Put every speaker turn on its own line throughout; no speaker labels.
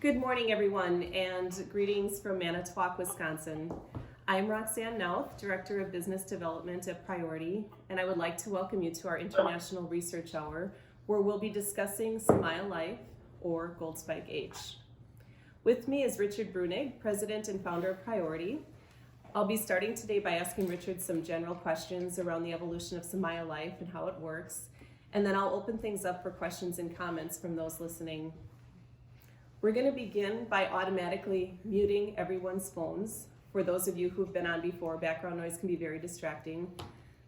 Good morning, everyone, and greetings from Manitowoc, Wisconsin. I'm Roxanne Nouth, Director of Business Development at Priority, and I would like to welcome you to our International Research Hour, where we'll be discussing Somaya Life, or Gold Spike H. With me is Richard Brunig, President and Founder of Priority. I'll be starting today by asking Richard some general questions around the evolution of Somaya Life and how it works, and then I'll open things up for questions and comments from those listening. We're going to begin by automatically muting everyone's phones. For those of you who've been on before, background noise can be very distracting.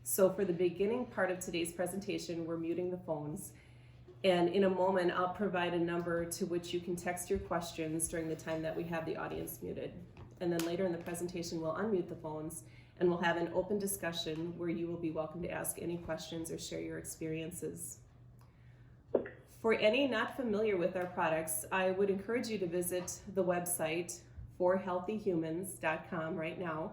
So for the beginning part of today's presentation, we're muting the phones. And in a moment, I'll provide a number to which you can text your questions during the time that we have the audience muted. And then later in the presentation, we'll unmute the phones and we'll have an open discussion where you will be welcome to ask any questions or share your experiences. For any not familiar with our products, I would encourage you to visit the website forhealthyhumans.com right now,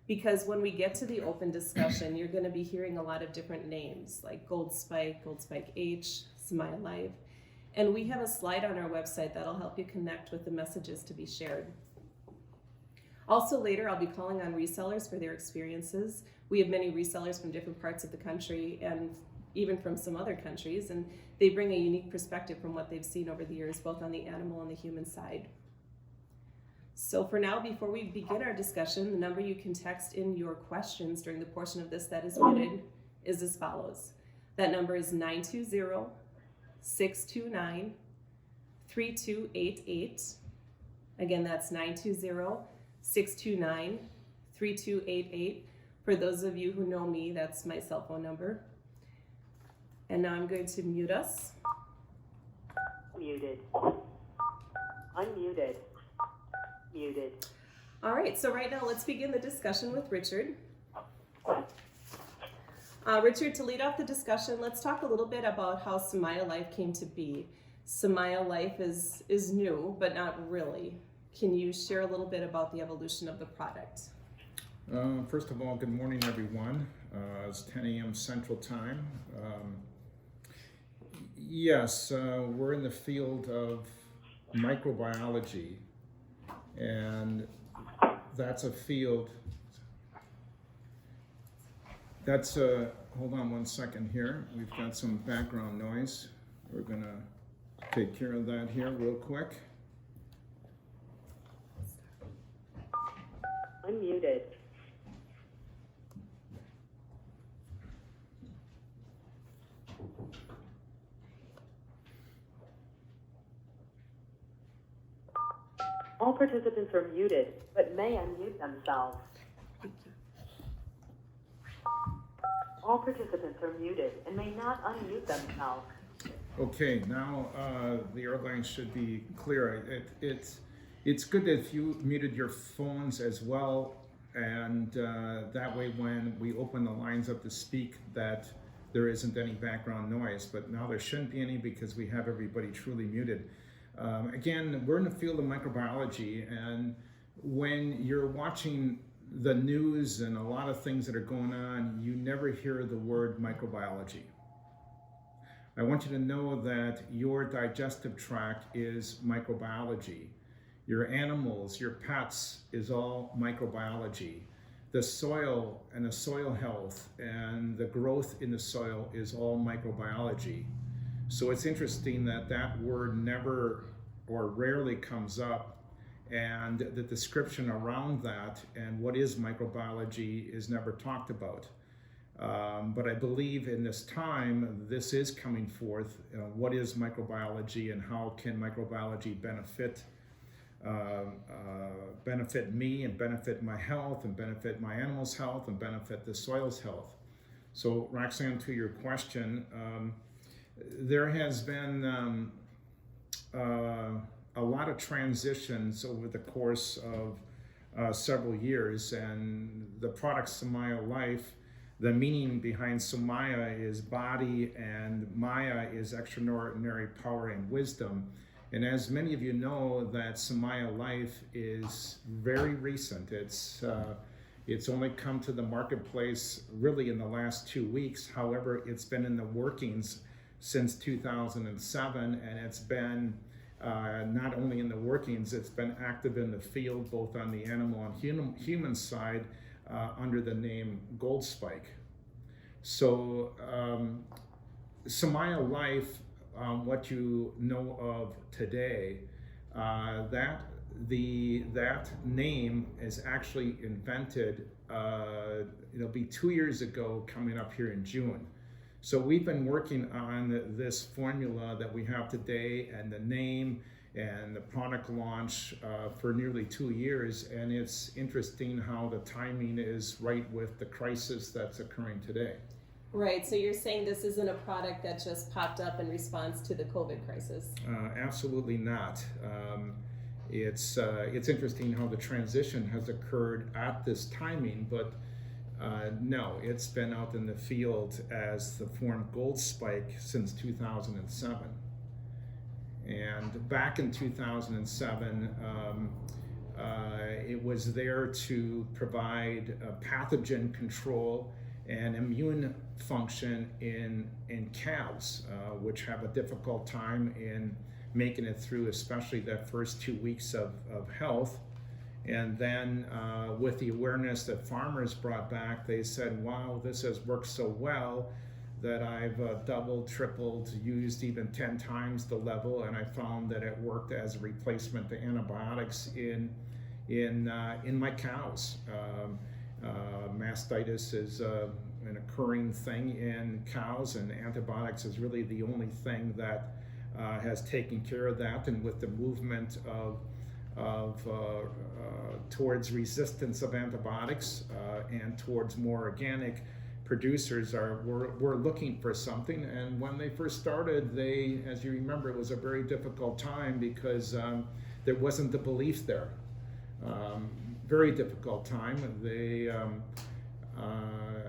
because when we get to the open discussion, you're going to be hearing a lot of different names like Gold Spike H, Somaya Life, and we have a slide on our website that'll help you connect with the messages to be shared. Also later, I'll be calling on resellers for their experiences. We have many resellers from different parts of the country and even from some other countries, and they bring a unique perspective from what they've seen over the years, both on the animal and the human side. So for now, before we begin our discussion, the number you can text in your questions during the portion of this that is muted is as follows. That number is 920-629-3288. Again, that's 920-629-3288. For those of you who know me, that's my cell phone number. And now I'm going to mute us.
Muted. Unmuted. Muted.
All right, so right now let's begin the discussion with Richard. Richard, to lead off the discussion, let's talk a little bit about how Somaya Life came to be. Somaya Life is new, but not really. Can you share a little bit about the evolution of the product?
First of all, good morning, everyone. It's 10 a.m. Central Time. Yes, we're in the field of microbiology, and that's a field, hold on one second here. We've got some background noise. We're gonna take care of that here real quick.
Unmuted. All participants are muted, but may unmute themselves. All participants are muted and may not unmute themselves.
Okay, now the airline should be clear. It's good if you muted your phones as well, and that way when we open the lines up to speak that there isn't any background noise, but now there shouldn't be any because we have everybody truly muted. Again, we're in the field of microbiology, and when you're watching the news and a lot of things that are going on, you never hear the word microbiology. I want you to know that your digestive tract is microbiology. Your animals, your pets is all microbiology. The soil and the soil health and the growth in the soil is all microbiology. So it's interesting that that word never or rarely comes up, and the description around that and what is microbiology is never talked about. But I believe in this time, this is coming forth. What is microbiology and how can microbiology benefit me and benefit my health and benefit my animals' health and benefit the soil's health? So Roxanne, to your question, there has been a lot of transitions over the course of several years, and the product Somaya Life, the meaning behind Somaya is body and Maya is extraordinary power and wisdom. And as many of you know, that Somaya Life is very recent. It's only come to the marketplace really in the last 2 weeks. However, it's been in the workings since 2007, and it's been not only in the workings, it's been active in the field, both on the animal and human side, under the name Gold Spike. So Somaya Life, what you know of today, that name is actually invented. It'll be 2 years ago, coming up here in June. So we've been working on this formula that we have today, and the name and the product launch for nearly 2 years. And it's interesting how the timing is right with the crisis that's occurring today.
Right, so you're saying this isn't a product that just popped up in response to the COVID crisis?
Absolutely not. It's interesting how the transition has occurred at this timing, but no, it's been out in the field as the form Gold Spike since 2007. And back in 2007, it was there to provide pathogen control and immune function in calves, which have a difficult time in making it through, especially that first 2 weeks of health. And then with the awareness that farmers brought back, they said, wow, this has worked so well that I've doubled, tripled, used even 10 times the level, and I found that it worked as a replacement to antibiotics in my cows. Mastitis is an occurring thing in cows, and antibiotics is really the only thing that has taken care of that. And with the movement towards resistance of antibiotics and towards more organic producers, we're looking for something. And when they first started, as you remember, it was a very difficult time because there wasn't the belief there. Very difficult time.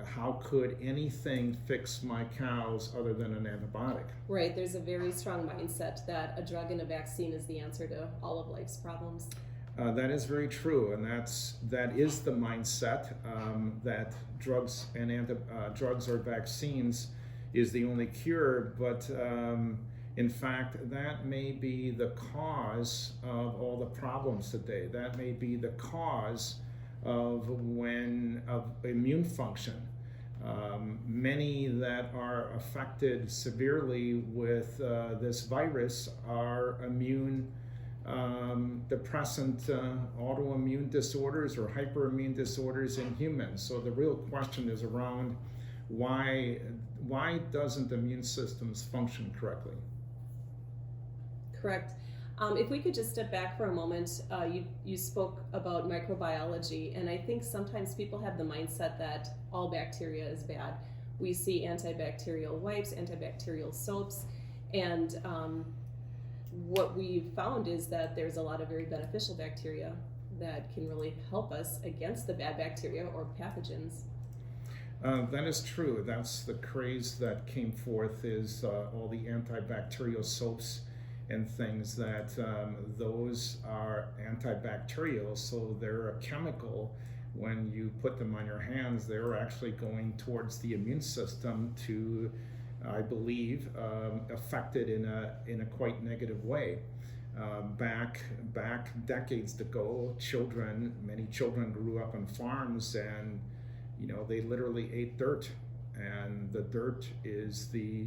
How could anything fix my cows other than an antibiotic?
Right, there's a very strong mindset that a drug and a vaccine is the answer to all of life's problems.
That is very true, and that is the mindset, that drugs or vaccines is the only cure. But in fact, that may be the cause of all the problems today. That may be the cause of immune function. Many that are affected severely with this virus are immune depressant autoimmune disorders or hyperimmune disorders in humans. So the real question is around why doesn't the immune systems function correctly?
Correct. If we could just step back for a moment, you spoke about microbiology, and I think sometimes people have the mindset that all bacteria is bad. We see antibacterial wipes, antibacterial soaps, and what we've found is that there's a lot of very beneficial bacteria that can really help us against the bad bacteria or pathogens.
That is true. That's the craze that came forth, is all the antibacterial soaps and things that those are antibacterial, so they're a chemical. When you put them on your hands, they're actually going towards the immune system to, I believe, affect it in a quite negative way. Back decades ago, many children grew up on farms, and they literally ate dirt, and the dirt is the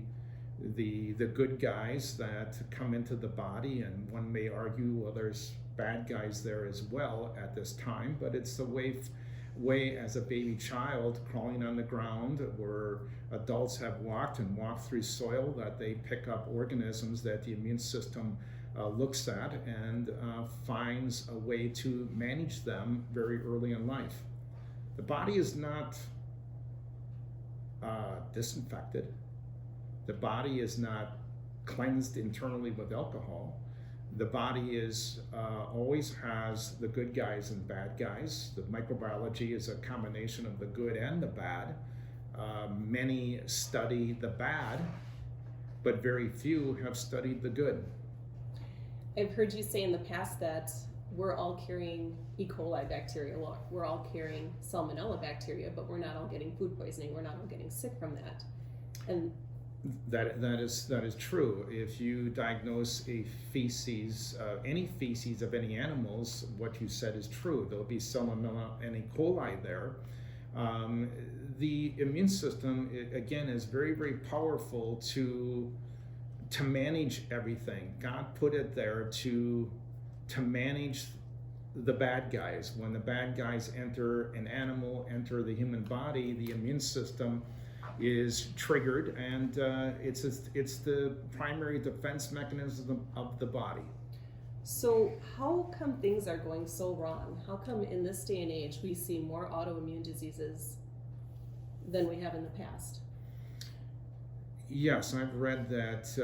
good guys that come into the body. And one may argue, well, there's bad guys there as well at this time, but it's the way as a baby child crawling on the ground, where adults have walked through soil, that they pick up organisms that the immune system looks at and finds a way to manage them very early in life. The body is not disinfected. The body is not cleansed internally with alcohol. The body always has the good guys and bad guys. The microbiology is a combination of the good and the bad. Many study the bad, but very few have studied the good.
I've heard you say in the past that we're all carrying E. coli bacteria, we're all carrying salmonella bacteria, but we're not all getting food poisoning, we're not all getting sick from that. And
That is true. If you diagnose a feces, any feces of any animals, what you said is true. There'll be Salmonella and E. coli there. The immune system, again, is very, very powerful to manage everything. God put it there to manage the bad guys. When the bad guys enter an animal, enter the human body, the immune system is triggered, and it's the primary defense mechanism of the body.
So how come things are going so wrong? How come in this day and age we see more autoimmune diseases than we have in the past?
Yes, I've read that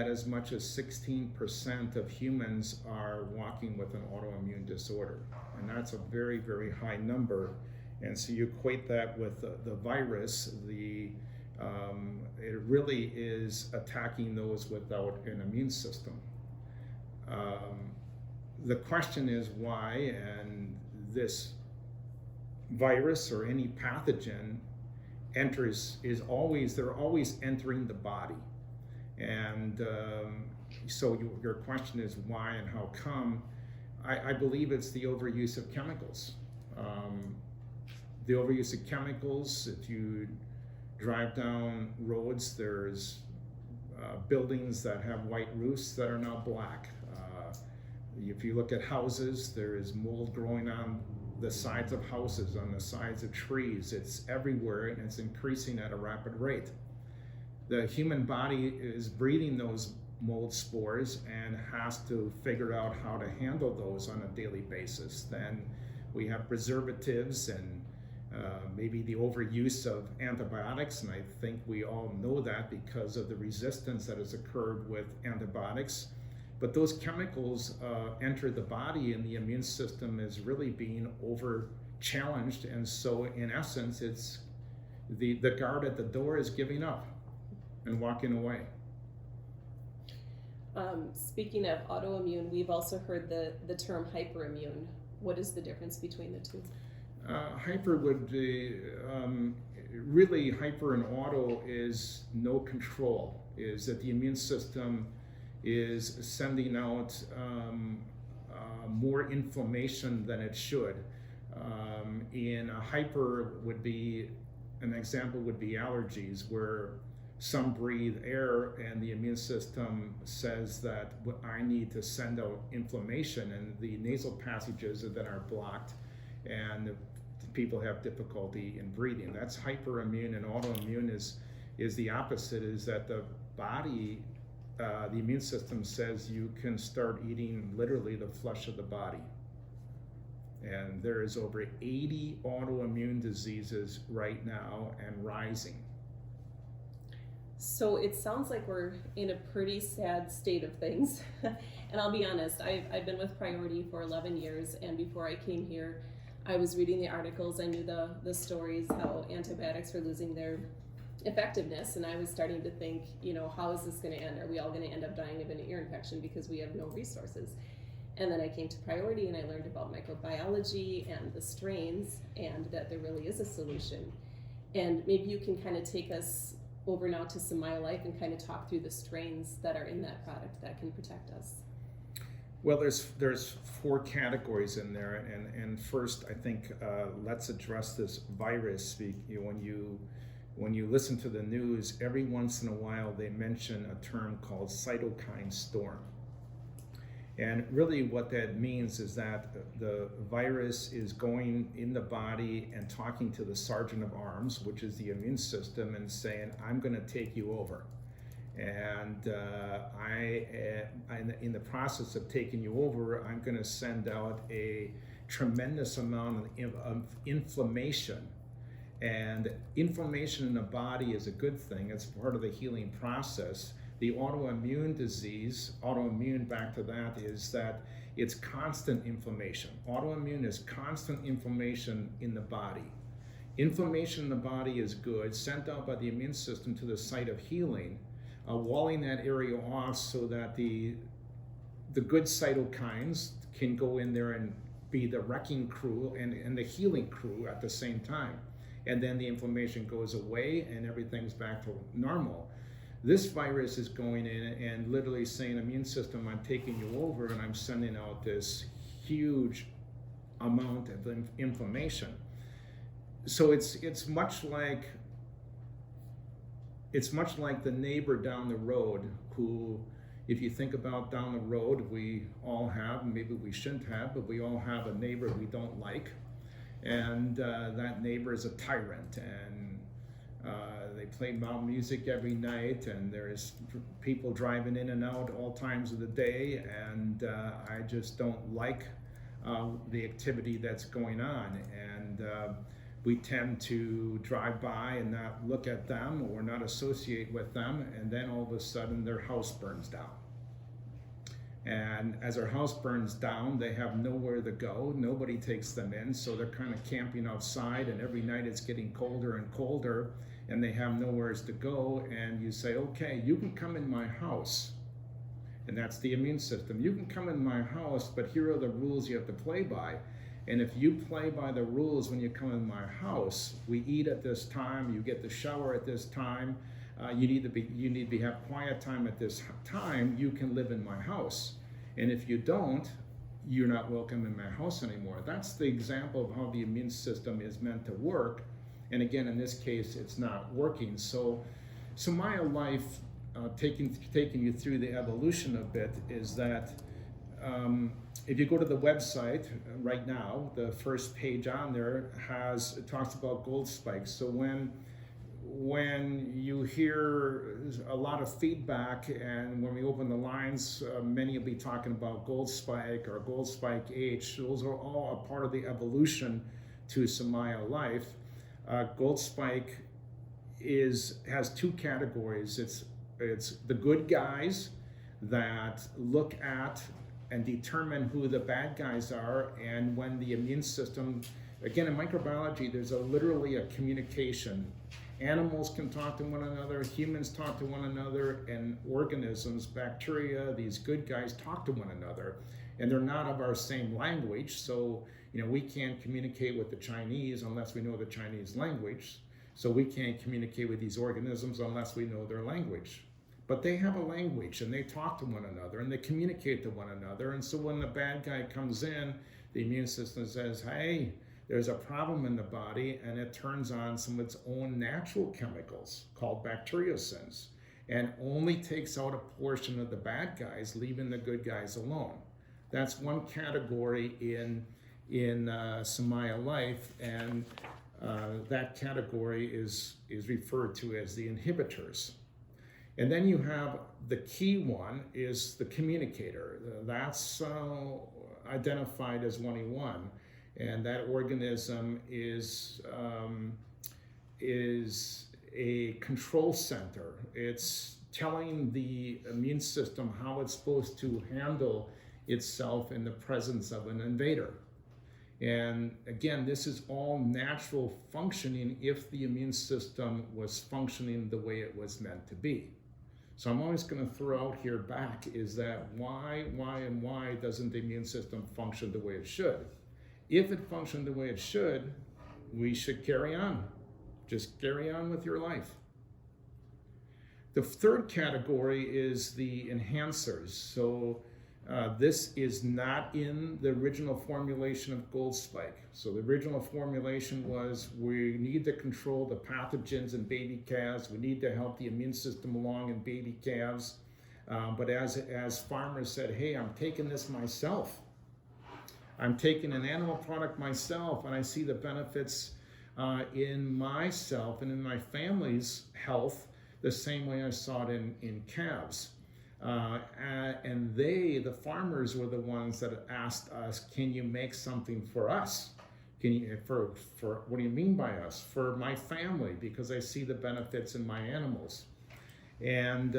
as much as 16% of humans are walking with an autoimmune disorder, and that's a very, very high number. And so you equate that with the virus, it really is attacking those without an immune system. The question is why, and this virus or any pathogen they're always entering the body. And so your question is why and how come. I believe it's the overuse of chemicals. The overuse of chemicals, if you drive down roads, there's buildings that have white roofs that are now black. If you look at houses, there is mold growing on the sides of houses, on the sides of trees. It's everywhere, and it's increasing at a rapid rate. The human body is breathing those mold spores and has to figure out how to handle those on a daily basis. Then we have preservatives and maybe the overuse of antibiotics, and I think we all know that because of the resistance that has occurred with antibiotics. But those chemicals enter the body, and the immune system is really being over challenged, and so in essence, it's the guard at the door is giving up and walking away.
Speaking of autoimmune, we've also heard the term hyperimmune. What is the difference between the two?
Hyper would be, really hyper and auto is no control, is that the immune system is sending out more inflammation than it should. In a hyper would be, an example would be allergies, where some breathe air and the immune system says that I need to send out inflammation, and the nasal passages then are blocked, and people have difficulty in breathing. That's hyperimmune, and autoimmune is the opposite, is that the body, the immune system says you can start eating literally the flesh of the body. And there is over 80 autoimmune diseases right now and rising.
So it sounds like we're in a pretty sad state of things. And I'll be honest, I've been with Priority for 11 years, and before I came here, I was reading the articles, I knew the stories, how antibiotics were losing their effectiveness, and I was starting to think, how is this going to end? Are we all going to end up dying of an ear infection because we have no resources? And then I came to Priority and I learned about microbiology and the strains, and that there really is a solution. And maybe you can kind of take us over now to Somaya Life and kind of talk through the strains that are in that product that can protect us.
Well, there's 4 categories in there, and first I think let's address this virus. When you listen to the news, every once in a while they mention a term called cytokine storm. And really what that means is that the virus is going in the body and talking to the sergeant of arms, which is the immune system, and saying, I'm going to take you over. And in the process of taking you over, I'm going to send out a tremendous amount of inflammation. And inflammation in the body is a good thing. It's part of the healing process. The autoimmune disease, back to that, is that it's constant inflammation. Autoimmune is constant inflammation in the body. Inflammation in the body is good, sent out by the immune system to the site of healing, walling that area off so that the good cytokines can go in there and be the wrecking crew and the healing crew at the same time. and then the inflammation goes away and everything's back to normal. This virus is going in and literally saying, immune system, I'm taking you over, and I'm sending out this huge amount of inflammation. So it's much like the neighbor down the road who, if you think about down the road, we all have, maybe we shouldn't have, but we all have a neighbor we don't like, and that neighbor is a tyrant, and they play loud music every night, and there's people driving in and out all times of the day, and I just don't like the activity that's going on, and we tend to drive by and not look at them or not associate with them, and then all of a sudden their house burns down. And as their house burns down, they have nowhere to go. Nobody takes them in, so they're kind of camping outside, and every night it's getting colder and colder, and they have nowhere to go. And you say, okay, you can come in my house. And that's the immune system. You can come in my house, but here are the rules you have to play by. And if you play by the rules when you come in my house, we eat at this time, you get the shower at this time, you need to have quiet time at this time, you can live in my house. And if you don't, you're not welcome in my house anymore. That's the example of how the immune system is meant to work. And again, in this case, it's not working. So Somaya Life, taking you through the evolution a bit, is that if you go to the website right now, the first page on there talks about gold spikes. So when you hear a lot of feedback, and when we open the lines, many will be talking about gold spike or gold spike H. Those are all a part of the evolution to Somaya Life. Gold spike has two categories. It's the good guys that look at and determine who the bad guys are, and when the immune system, again, in microbiology, there's literally a communication. Animals can talk to one another, humans talk to one another, and organisms, bacteria, these good guys talk to one another, and they're not of our same language. So, we can't communicate with the Chinese unless we know the Chinese language. So we can't communicate with these organisms unless we know their language. But they have a language, and they talk to one another, and they communicate to one another. And so when the bad guy comes in, the immune system says, hey, there's a problem in the body, and it turns on some of its own natural chemicals called bacteriocins, and only takes out a portion of the bad guys, leaving the good guys alone. That's one category in Somaya Life, and that category is referred to as the inhibitors. And then you have the key one is the communicator. That's identified as 1E1, and that organism is a control center. It's telling the immune system how it's supposed to handle itself in the presence of an invader. And again, this is all natural functioning if the immune system was functioning the way it was meant to be. So I'm always going to throw out here back is that why doesn't the immune system function the way it should? If it functioned the way it should, we should carry on. Just carry on with your life. The third category is the enhancers. So this is not in the original formulation of Gold Spike. So the original formulation was we need to control the pathogens in baby calves. We need to help the immune system along in baby calves. But as farmers said, hey, I'm taking this myself. I'm taking an animal product myself, and I see the benefits in myself and in my family's health the same way I saw it in calves. And the farmers were the ones that asked us, can you make something for us? Can you, for what do you mean by us? For my family, because I see the benefits in my animals. And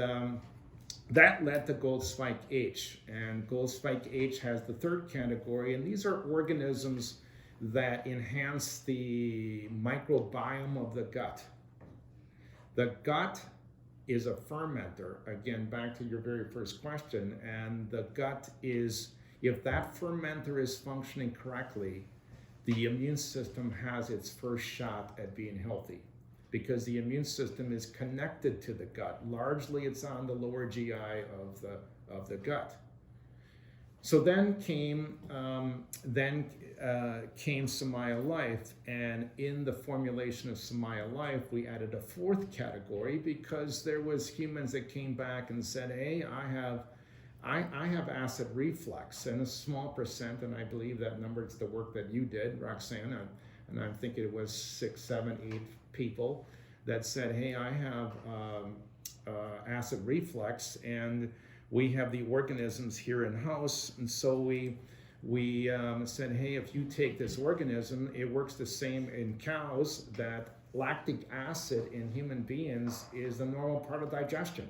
that led to Gold Spike H. And Gold Spike H has the third category, and these are organisms that enhance the microbiome of the gut. The gut is a fermenter, again, back to your very first question, and the gut is, if that fermenter is functioning correctly, the immune system has its first shot at being healthy, because the immune system is connected to the gut. Largely, it's on the lower GI of the gut. So then came Somaya Life, and in the formulation of Somaya Life, we added a fourth category because there was humans that came back and said, "Hey, I have acid reflux," and a small percent, and I believe that number is the work that you did, Roxanne, and I'm thinking it was 6, 7, 8 people that said, "Hey, I have acid reflux, and we have the organisms here in house," and so we said, "Hey, if you take this organism, it works the same in cows, that lactic acid in human beings is the normal part of digestion.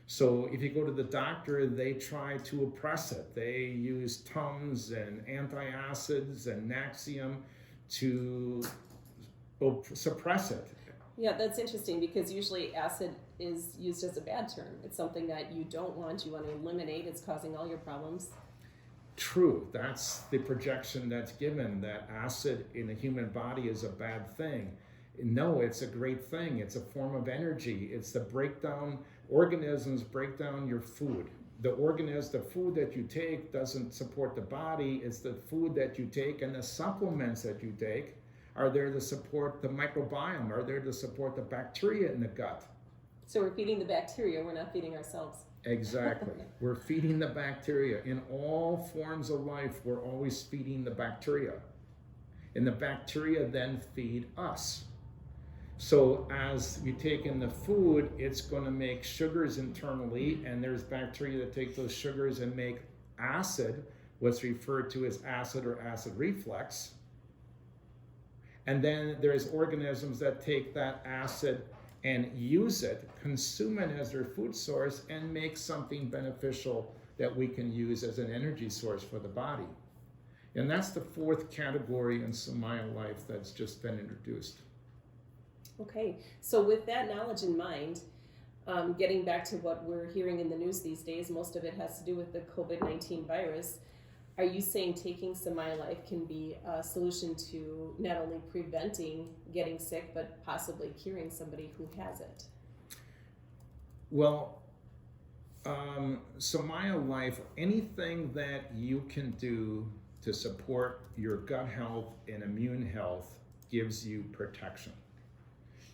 So if you go to the doctor, they try to oppress it. They use Tums and antacids and Naxium to suppress it."
Yeah, that's interesting because usually acid is used as a bad term. It's something that you don't want, you want to eliminate. It's causing all your problems.
True, that's the projection that's given, that acid in the human body is a bad thing. No, it's a great thing. It's a form of energy. It's the breakdown. Organisms break down your food. The food that you take doesn't support the body. It's the food that you take and the supplements that you take are there to support the microbiome, are there to support the bacteria in the gut.
So we're feeding the bacteria, we're not feeding ourselves.
Exactly. We're feeding the bacteria. In all forms of life, we're always feeding the bacteria. And the bacteria then feed us. So as you take in the food, it's going to make sugars internally, and there's bacteria that take those sugars and make acid, what's referred to as acid or acid reflux. And then there's organisms that take that acid and use it, consume it as their food source, and make something beneficial that we can use as an energy source for the body. And that's the fourth category in Somaya Life that's just been introduced.
Okay, so with that knowledge in mind, getting back to what we're hearing in the news these days, most of it has to do with the COVID-19 virus. Are you saying taking Somaya Life can be a solution to not only preventing getting sick, but possibly curing somebody who has it?
Well, Somaya Life, anything that you can do to support your gut health and immune health gives you protection.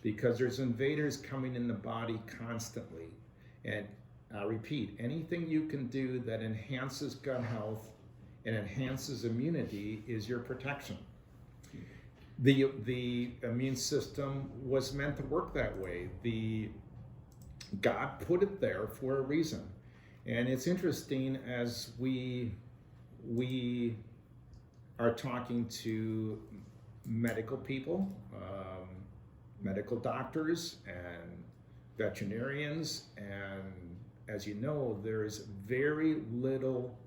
Because there's invaders coming in the body constantly. And I repeat, anything you can do that enhances gut health and enhances immunity is your protection. The immune system was meant to work that way. God put it there for a reason. And it's interesting, as we are talking to medical people, medical doctors and veterinarians, and as you know, there's very little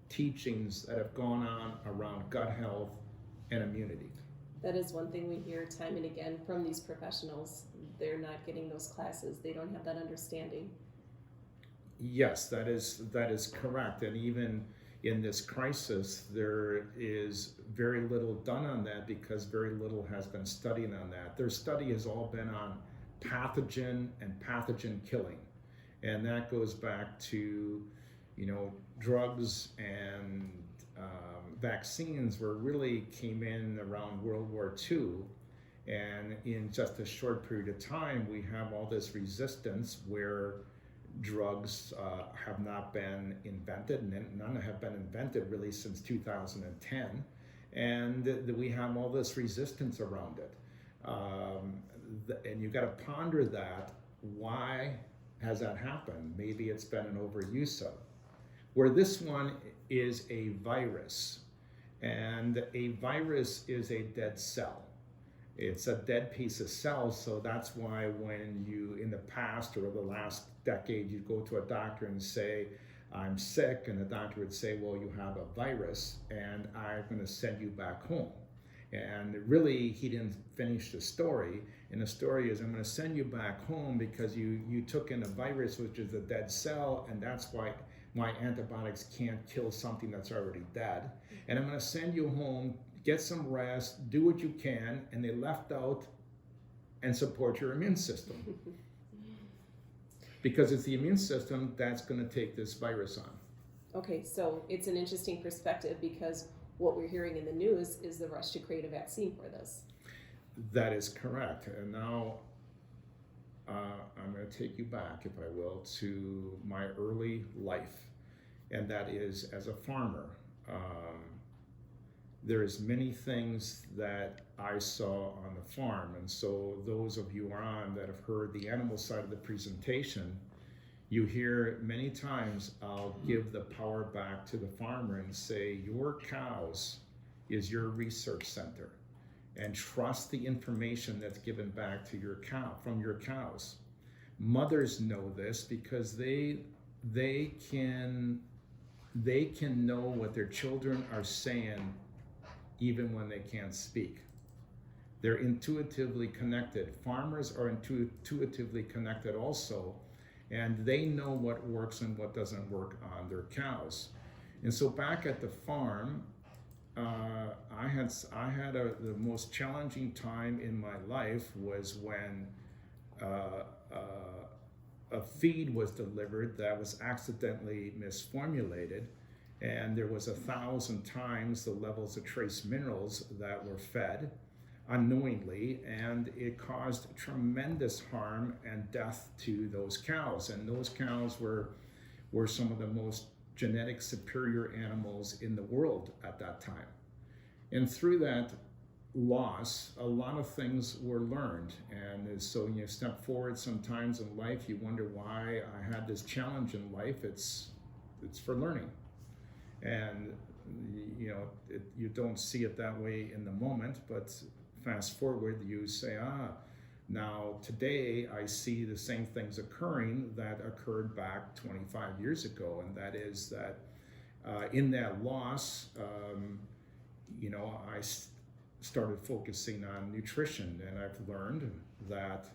teachings that have gone on around gut health and immunity.
That is one thing we hear time and again from these professionals. They're not getting those classes. They don't have that understanding.
Yes, that is correct. And even in this crisis, there is very little done on that because very little has been studied on that. Their study has all been on pathogen and pathogen killing. And that goes back to, drugs and vaccines really came in around World War II. And in just a short period of time, we have all this resistance where drugs have not been invented, and none have been invented really since 2010. And we have all this resistance around it. And you've got to ponder that. Why has that happened? Maybe it's been an overuse of. Where this one is a virus, and a virus is a dead cell. It's a dead piece of cells, so that's why when you, in the past or the last decade, you go to a doctor and say, "I'm sick," and the doctor would say, "Well, you have a virus, and I'm going to send you back home." And really, he didn't finish the story. And the story is, "I'm going to send you back home because you took in a virus, which is a dead cell, and that's why my antibiotics can't kill something that's already dead. And I'm going to send you home get some rest, do what you can, and they left out and support your immune system. Because it's the immune system that's going to take this virus on.
Okay, so it's an interesting perspective because what we're hearing in the news is the rush to create a vaccine for this.
That is correct. And now I'm going to take you back, if I will, to my early life. And that is as a farmer. There's many things that I saw on the farm. And so those of you on that have heard the animal side of the presentation, you hear many times I'll give the power back to the farmer and say, your cows is your research center, and trust the information that's given back to your cow from your cows. Mothers know this because they can know what their children are saying even when they can't speak. They're intuitively connected. Farmers are intuitively connected also, and they know what works and what doesn't work on their cows. And so back at the farm, I had the most challenging time in my life was when a feed was delivered that was accidentally misformulated, and there was 1,000 times the levels of trace minerals that were fed unknowingly, and it caused tremendous harm and death to those cows. And those cows were some of the most genetic superior animals in the world at that time. And through that loss, a lot of things were learned. And so when you step forward sometimes in life, you wonder why I had this challenge in life. It's for learning. And you don't see it that way in the moment, but fast forward, you say, now today I see the same things occurring that occurred back 25 years ago. And that is that in that loss, I started focusing on nutrition, and I've learned that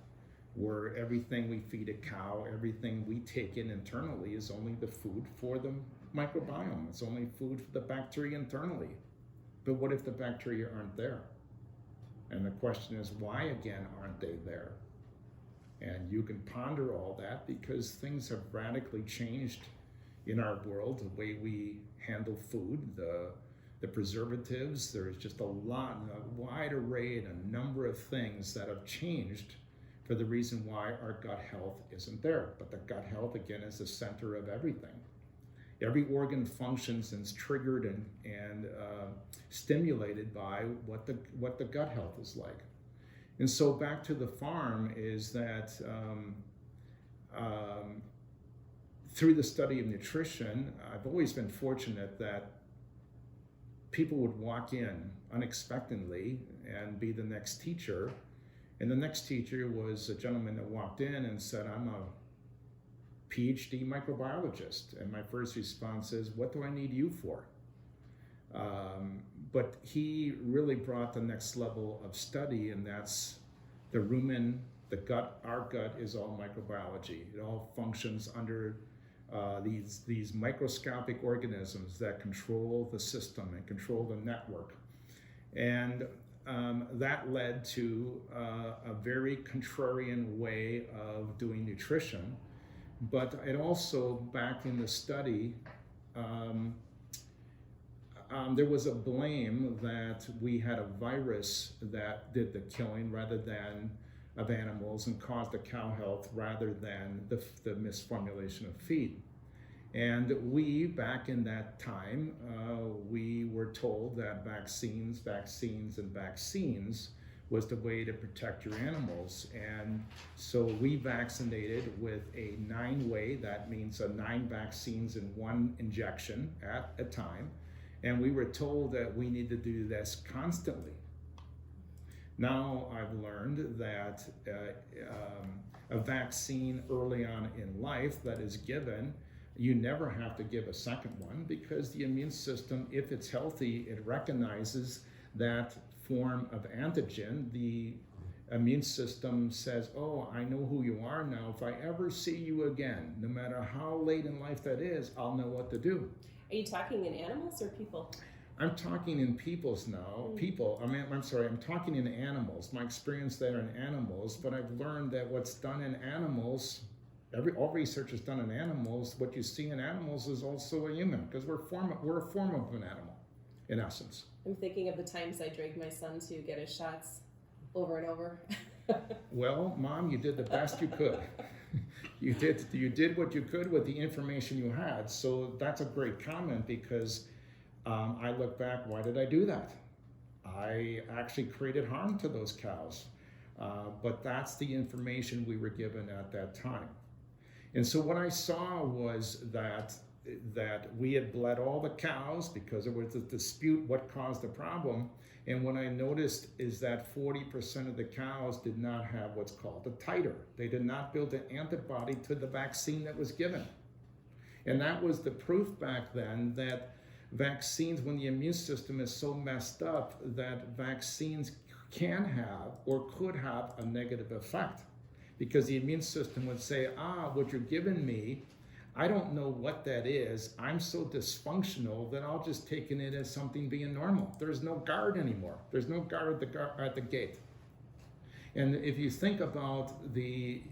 where everything we feed a cow, everything we take in internally is only the food for the microbiome. It's only food for the bacteria internally. But what if the bacteria aren't there? And the question is, why again aren't they there? And you can ponder all that because things have radically changed in our world, the way we handle food, the preservatives. There's just a wide array and a number of things that have changed for the reason why our gut health isn't there. But the gut health, again, is the center of everything. Every organ functions and is triggered and stimulated by what the gut health is like. And so back to the farm is that through the study of nutrition, I've always been fortunate that people would walk in unexpectedly and be the next teacher. And the next teacher was a gentleman that walked in and said, I'm a PhD microbiologist. And my first response is, what do I need you for? But he really brought the next level of study, and that's the rumen, the gut. Our gut is all microbiology. It all functions under these microscopic organisms that control the system and control the network. And that led to a very contrarian way of doing nutrition. But it also, back in the study, there was a blame that we had a virus that did the killing rather than of animals and caused the cow health rather than the misformulation of feed. And we, back in that time, we were told that vaccines was the way to protect your animals. And so we vaccinated with a 9-way, that means 9 vaccines in 1 injection at a time. And we were told that we need to do this constantly. Now I've learned that a vaccine early on in life that is given, you never have to give a second one because the immune system, if it's healthy, it recognizes that form of antigen. The immune system says, oh, I know who you are now. If I ever see you again, no matter how late in life that is, I'll know what to do.
Are you talking in animals or people?
I'm talking in people's now. I'm talking in animals. My experience there in animals, but I've learned that what's done in animals, all research is done in animals. What you see in animals is also a human, because we're a form of an animal, in essence.
I'm thinking of the times I dragged my son to get his shots over and over.
Well, Mom, you did the best you could. You did what you could with the information you had. So that's a great comment, because I look back, why did I do that? I actually created harm to those cows. But that's the information we were given at that time. And so what I saw was that we had bled all the cows because there was a dispute what caused the problem. And what I noticed is that 40% of the cows did not have what's called a titer. They did not build an antibody to the vaccine that was given. And that was the proof back then that vaccines, when the immune system is so messed up, that vaccines can have or could have a negative effect. Because the immune system would say, what you're giving me, I don't know what that is. I'm so dysfunctional that I'll just take it as something being normal. There's no guard anymore. There's no guard at the gate. And if you think about the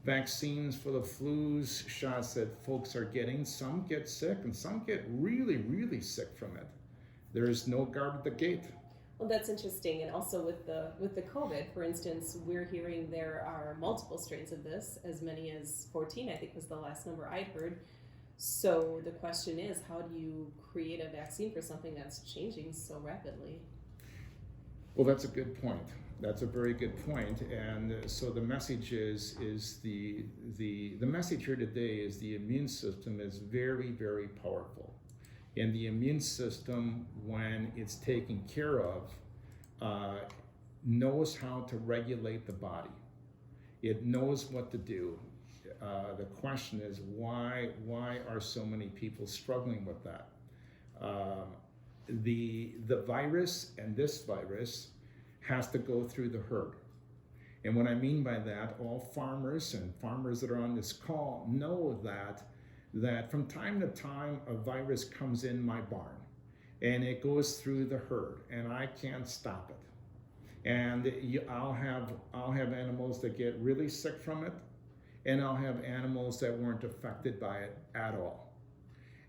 vaccines for the flus shots that folks are getting, some get sick and some get really, really sick from it. There is no guard at the gate.
Well, that's interesting. And also with the COVID, for instance, we're hearing there are multiple strains of this, as many as 14, I think was the last number I'd heard. So the question is, how do you create a vaccine for something that's changing so rapidly?
Well, that's a good point. That's a very good point. And so the message is the message here today is the immune system is very, very powerful. And the immune system, when it's taken care of, knows how to regulate the body. It knows what to do. The question is, why are so many people struggling with that? The virus, and this virus, has to go through the herd. And what I mean by that, all farmers and farmers that are on this call know that from time to time a virus comes in my barn and it goes through the herd and I can't stop it. And I'll have animals that get really sick from it, and I'll have animals that weren't affected by it at all.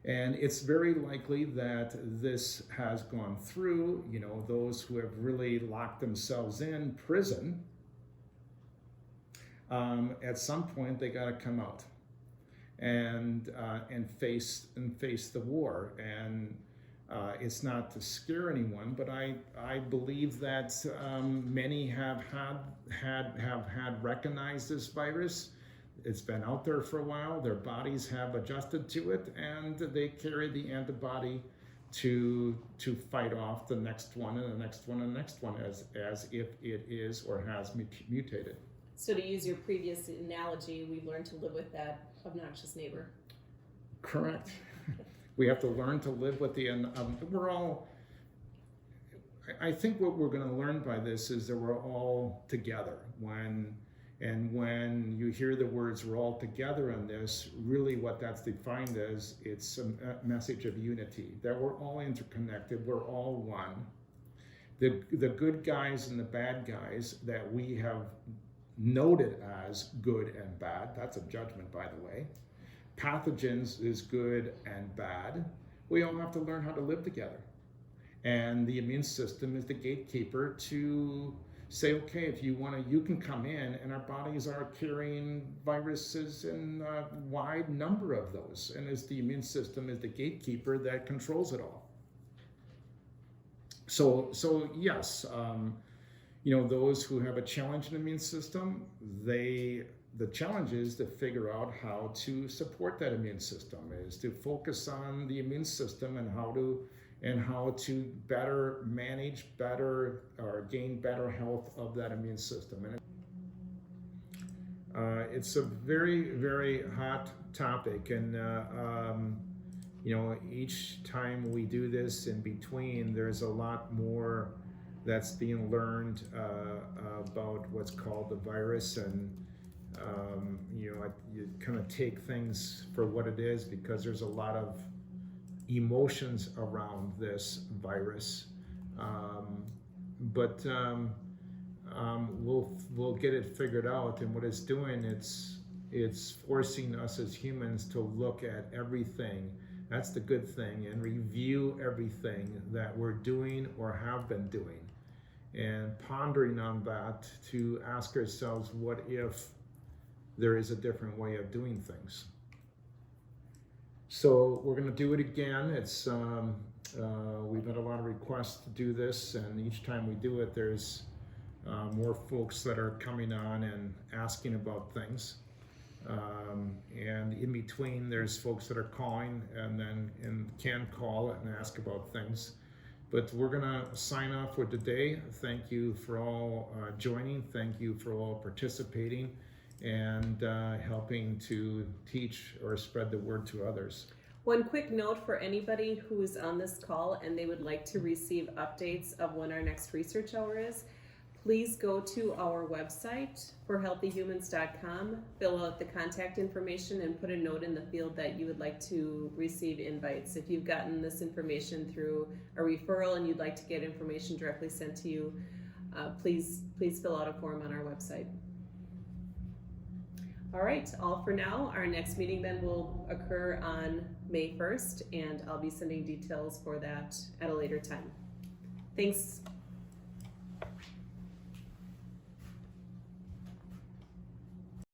And it's very likely that this has gone through, those who have really locked themselves in prison. At some point they got to come out and face the war. And it's not to scare anyone, but I believe that many have recognized this virus. It's been out there for a while. Their bodies have adjusted to it, and they carry the antibody to fight off the next one and the next one and the next one as if it is or has mutated.
So to use your previous analogy, we've learned to live with that obnoxious neighbor.
Correct. We have to learn to live with I think what we're going to learn by this is that we're all together. When you hear the words "we're all together" in this, really what that's defined as, it's a message of unity, that we're all interconnected, we're all one. The good guys and the bad guys that we have noted as good and bad, that's a judgment, by the way. Pathogens is good and bad. We all have to learn how to live together. And the immune system is the gatekeeper to say, okay, if you want to, you can come in, and our bodies are carrying viruses in a wide number of those. And as the immune system is the gatekeeper that controls it all. So yes, those who have a challenge in the immune system, the challenge is to figure out how to support that immune system, is to focus on the immune system and how to better manage or gain better health of that immune system. And it's a very, very hot topic, and each time we do this in between, there's a lot more that's being learned about what's called the virus. And you kind of take things for what it is, because there's a lot of emotions around this virus. But we'll get it figured out. And what it's doing, it's forcing us as humans to look at everything. That's the good thing, and review everything that we're doing or have been doing, and pondering on that to ask ourselves, what if there is a different way of doing things? So we're going to do it again. It's we've had a lot of requests to do this, and each time we do it, there's more folks that are coming on and asking about things. And in between, there's folks that are calling and can call and ask about things. But we're going to sign off for today. Thank you for all joining. Thank you for all participating and helping to teach or spread the word to others.
One quick note for anybody who's on this call and they would like to receive updates of when our next research hour is, please go to our website, forhealthyhumans.com, fill out the contact information, and put a note in the field that you would like to receive invites. If you've gotten this information through a referral and you'd like to get information directly sent to you, please fill out a form on our website. All right, all for now. Our next meeting then will occur on May 1st, and I'll be sending details for that at a later time. Thanks.